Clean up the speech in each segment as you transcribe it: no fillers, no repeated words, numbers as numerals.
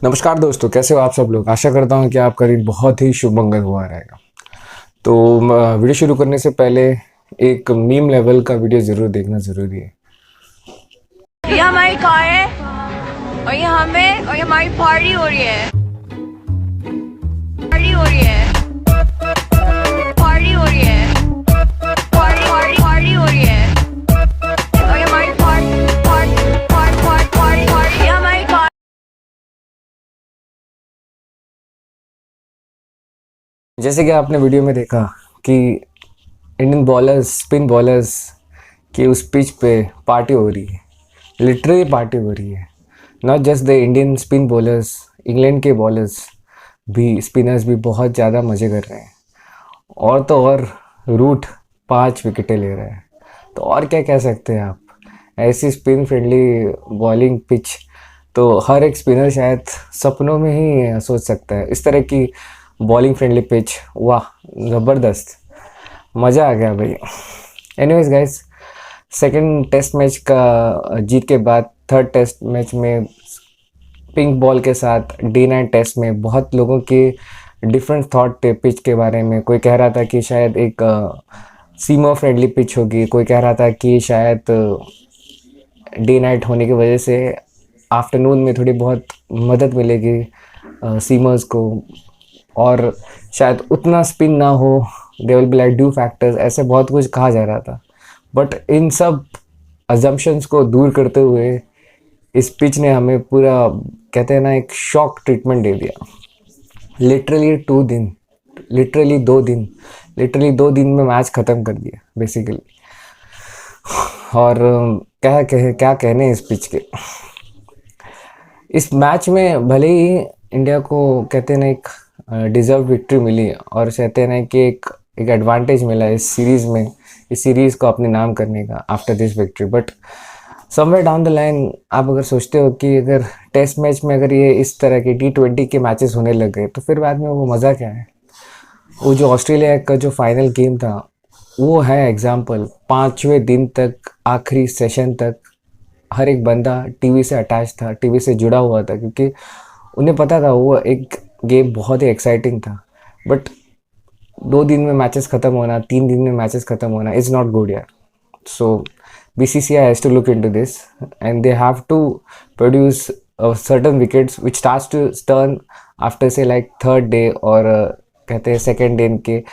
नमस्कार दोस्तों, कैसे हो आप सब लोग। आशा करता हूँ कि आपका दिन बहुत ही शुभ मंगल हुआ रहेगा। तो वीडियो शुरू करने से पहले एक मीम लेवल का वीडियो ज़रूर देखना ज़रूरी है। ये हमारी कार है और ये हमारी पार्टी हो रही है। पार्टी हो रही है। पार्टी हो रही है। पार्टी पार्टी पार्टी हो रही है। और ये हमारी party party party party party ये हमारी कार। जैसे कि आपने वीडियो में देखा कि इंडियन बॉलर्स, स्पिन बॉलर्स की उस पिच पे पार्टी हो रही है, लिटरली पार्टी हो रही है। Not just the Indian spin bowlers, England के बॉलर्स भी, स्पिनर्स भी बहुत ज़्यादा मज़े कर रहे हैं। और तो और रूट 5 विकेटें ले रहे हैं, तो और क्या कह सकते हैं आप। ऐसी स्पिन फ्रेंडली बॉलिंग पिच तो हर एक स्पिनर शायद सपनों में ही सोच सकता है। इस तरह की बॉलिंग फ्रेंडली पिच, वाह ज़बरदस्त, मज़ा आ गया भाई। Anyways guys, second test match का जीत के बाद थर्ड टेस्ट मैच में पिंक बॉल के साथ डे 9 टेस्ट में बहुत लोगों के डिफरेंट थॉट थे पिच के बारे में। कोई कह रहा था कि शायद एक सीमर फ्रेंडली पिच होगी, कोई कह रहा था कि शायद डे नाइट होने की वजह से आफ्टरनून में थोड़ी बहुत मदद मिलेगी सीमर्स को, और शायद उतना स्पिन ना हो, they will be like due factors, ऐसे बहुत कुछ कहा जा रहा था। बट इन सब अजम्पशंस को दूर करते हुए इस पिच ने हमें पूरा, कहते हैं ना, एक शॉक ट्रीटमेंट दे दिया। लिटरली 2 दिन, लिटरली दो दिन में मैच ख़त्म कर दिया बेसिकली। और क्या कहने इस पिच के। इस मैच में भले ही इंडिया को, कहते हैं ना, एक डिज़र्व विक्ट्री मिली, और कहते हैं ना कि एक एडवांटेज मिला इस सीरीज़ में, इस सीरीज़ को अपने नाम करने का after this victory. But somewhere down the line आप अगर सोचते हो कि अगर टेस्ट मैच में अगर ये इस तरह के T20 के मैचेस होने लग गए तो फिर बाद में वो मज़ा क्या है। वो जो ऑस्ट्रेलिया का जो फाइनल गेम था वो है एग्जाम्पल। 5वें दिन तक, आखिरी सेशन तक हर एक बंदा टीवी से अटैच था, टीवी से जुड़ा हुआ था, क्योंकि उन्हें पता था वो एक गेम बहुत ही एक्साइटिंग था। बट 2 दिन में मैचेस ख़त्म होना, 3 दिन में मैचेस ख़त्म होना इज़ नॉट गुड यार। So BCCI has to look into this, and they have to produce certain wickets which starts to turn after say like third day, और कहते हैं सेकेंड डे के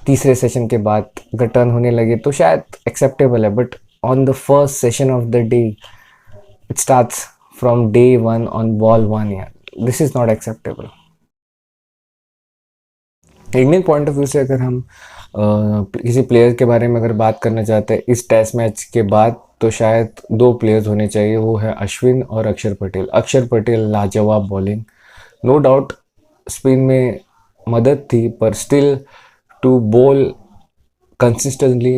तीसरे सेशन के बाद अगर टर्न होने लगे तो शायद एक्सेप्टेबल है। But on the first session of the day it starts from day 1 on ball 1 यार, this is not acceptable. Indian point of view से अगर हम किसी प्लेयर के बारे में अगर बात करना चाहते हैं इस टेस्ट मैच के बाद, तो शायद 2 प्लेयर्स होने चाहिए, वो है अश्विन और अक्षर पटेल। अक्षर पटेल लाजवाब बॉलिंग, नो डाउट स्पिन में मदद थी, पर still to bowl consistently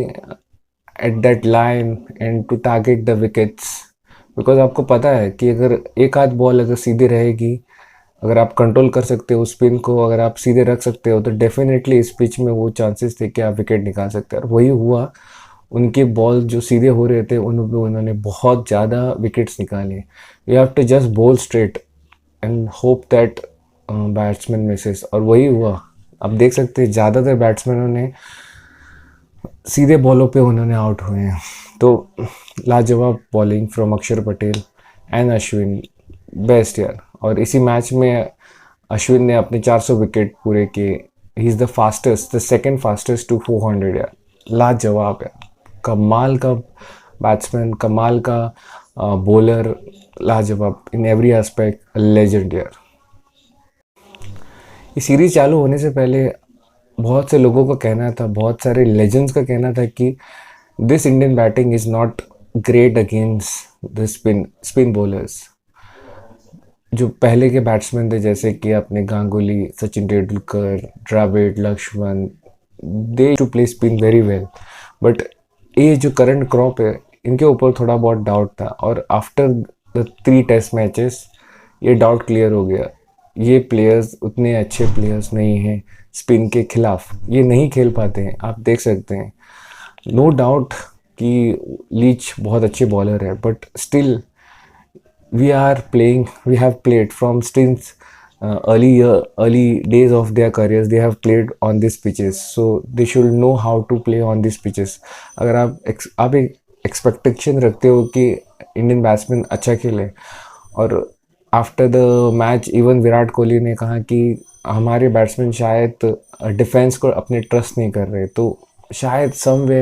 at that line and to target the wickets, because आपको पता है कि अगर एक आध बॉल अगर सीधी रहेगी, अगर आप कंट्रोल कर सकते हो स्पिन को, अगर आप सीधे रख सकते हो, तो डेफिनेटली इस पिच में वो चांसेस थे कि आप विकेट निकाल सकते हैं। और वही हुआ, उनके बॉल जो सीधे हो रहे थे उन पे उन्होंने बहुत ज़्यादा विकेट्स निकाले। You have to just bowl straight and hope that batsman misses, और वही हुआ। आप देख सकते हैं ज़्यादातर बैट्समैनों ने सीधे बॉलों पे उन्होंने आउट हुए हैं। तो लाजवाब बॉलिंग फ्रॉम अक्षर पटेल एंड अश्विन, बेस्ट यार। और इसी मैच में अश्विन ने अपने 400 विकेट पूरे किए। He is the fastest, the second fastest to 400 यार, लाजवाब यार। कमाल का बैट्समैन, कमाल का बॉलर, लाजवाब इन एवरी एस्पेक्ट, लेजेंड यार। ये सीरीज़ चालू होने से पहले बहुत से लोगों का कहना था, बहुत सारे लेजेंड्स का कहना था कि this Indian batting is not great against the spin bowlers. जो पहले के बैट्समैन थे, जैसे कि अपने Ganguly, Sachin Tendulkar, Dravid, Laxman, they to play spin very well. But ये जो करंट क्रॉप है, इनके ऊपर थोड़ा बहुत डाउट था, और आफ्टर द 3 टेस्ट मैचेस ये डाउट क्लियर हो गया। ये प्लेयर्स उतने अच्छे प्लेयर्स नहीं हैं स्पिन के खिलाफ, ये नहीं खेल पाते हैं। आप देख सकते हैं, नो डाउट कि लीच बहुत अच्छे बॉलर है, but still we have played from since early days of their careers. They have played on these pitches, so they should know how to play on these pitches. अगर आप एक expectation रखते हो कि Indian batsman अच्छा खेले, और after the match even Virat Kohli ने कहा कि हमारे बैट्समैन शायद डिफेंस को अपने ट्रस्ट नहीं कर रहे, तो शायद सम वे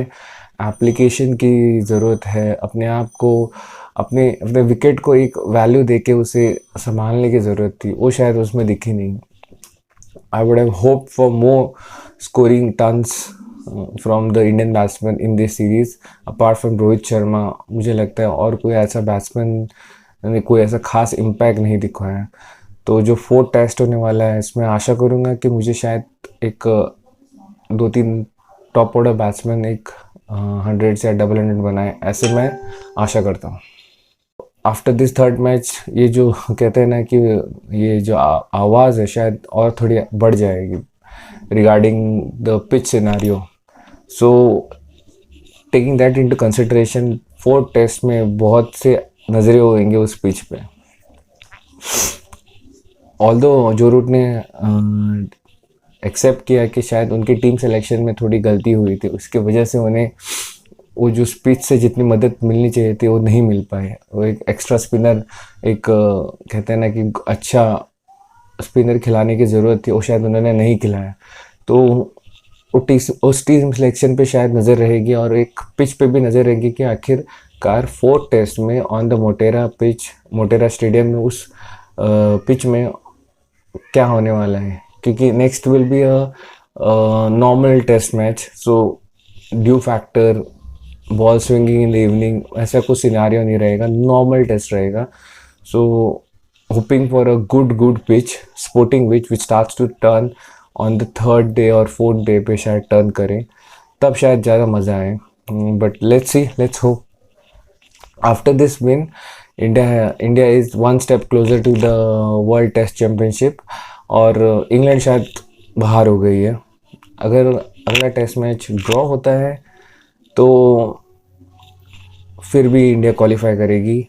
एप्लीकेशन की ज़रूरत है, अपने आप को अपने अपने विकेट को एक वैल्यू देके उसे संभालने की ज़रूरत थी, वो शायद उसमें दिखी नहीं. I would have hope for more scoring tons from the Indian batsman in this series apart from Rohit Sharma. मुझे लगता है और कोई ऐसा बैट्समैन ने कोई ऐसा खास इम्पैक्ट नहीं दिखाया. तो जो 4th टेस्ट होने वाला है, इसमें आशा करूँगा कि मुझे शायद एक 2-3 टॉप ऑर्डर बैट्समैन एक 100 या डबल 100 बनाए, ऐसे मैं आशा करता हूँ. आफ्टर दिस थर्ड मैच ये जो कहते हैं ना कि ये जो आवाज़ है शायद और थोड़ी बढ़ जाएगी regarding the pitch scenario. So taking that into consideration 4th test में बहुत से नज़रें होंगे उस पिच पे. ऑल्दो जो रूट ने एक्सेप्ट किया कि शायद उनकी टीम सिलेक्शन में थोड़ी गलती हुई थी, उसकी वजह से उन्हें वो जो पिच से जितनी मदद मिलनी चाहिए थी वो नहीं मिल पाए. वो एक एक्स्ट्रा स्पिनर, एक कहते हैं ना कि अच्छा स्पिनर खिलाने की ज़रूरत थी, वो शायद उन्होंने नहीं खिलाया. तो उस टीम सिलेक्शन पे शायद नज़र रहेगी, और एक पिच पे भी नज़र रहेगी कि आखिरकार 4th टेस्ट में on the Motera pitch, Motera stadium में उस पिच में क्या होने वाला है, क्योंकि next will be a normal test match. So dew factor, ball swinging in the evening, ऐसा कुछ सिनारियो नहीं रहेगा, नॉर्मल टेस्ट रहेगा. So hoping for a good pitch, sporting pitch which starts to turn on the 3rd day और 4th day पे शायद turn करें, तब शायद ज़्यादा मज़ा आए. But let's see, let's hope. After this win India is 1 step closer to the world test championship, और इंग्लैंड शायद बाहर हो गई है. अगर अगला टेस्ट मैच ड्रॉ होता है तो फिर भी इंडिया क्वालिफाई करेगी,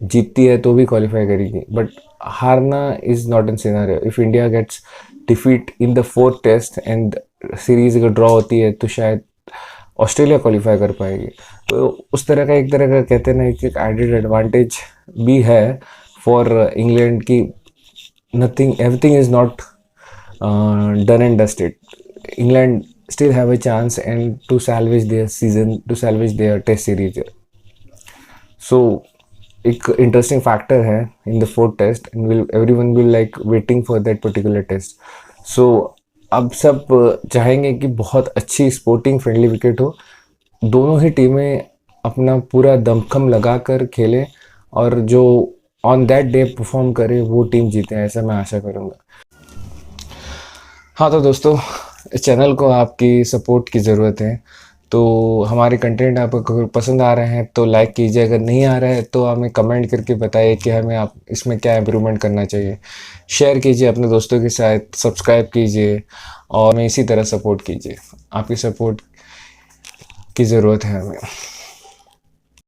जीतती है तो भी क्वालिफाई करेगी. बट हारना is not in scenario. If India gets defeat in the 4th test and series अगर ड्रॉ होती है तो शायद ऑस्ट्रेलिया क्वालिफाई कर पाएगी. तो उस तरह का एक तरह का कहते हैं ना कि एक एडेड एडवांटेज भी है फॉर इंग्लैंड की nothing, everything is not done and dusted. England still have a chance and to salvage their season, to salvage their test series. So एक interesting factor है in the 4th test, and everyone will like waiting for that particular test. So अब सब चाहेंगे कि बहुत अच्छी sporting friendly wicket हो, दोनों ही टीमें अपना पूरा दमखम लगा कर खेलें, और जो ऑन दैट डे परफॉर्म करे वो टीम जीते, ऐसा मैं आशा करूँगा. हाँ तो दोस्तों, इस चैनल को आपकी सपोर्ट की ज़रूरत है. तो हमारे कंटेंट आपको अगर पसंद आ रहे हैं तो लाइक कीजिए, अगर नहीं आ रहा है तो हमें कमेंट करके बताइए कि हमें आप इसमें क्या इम्प्रूवमेंट करना चाहिए. शेयर कीजिए अपने दोस्तों के साथ, सब्सक्राइब कीजिए और हमें इसी तरह सपोर्ट कीजिए. आपकी सपोर्ट की ज़रूरत है हमें.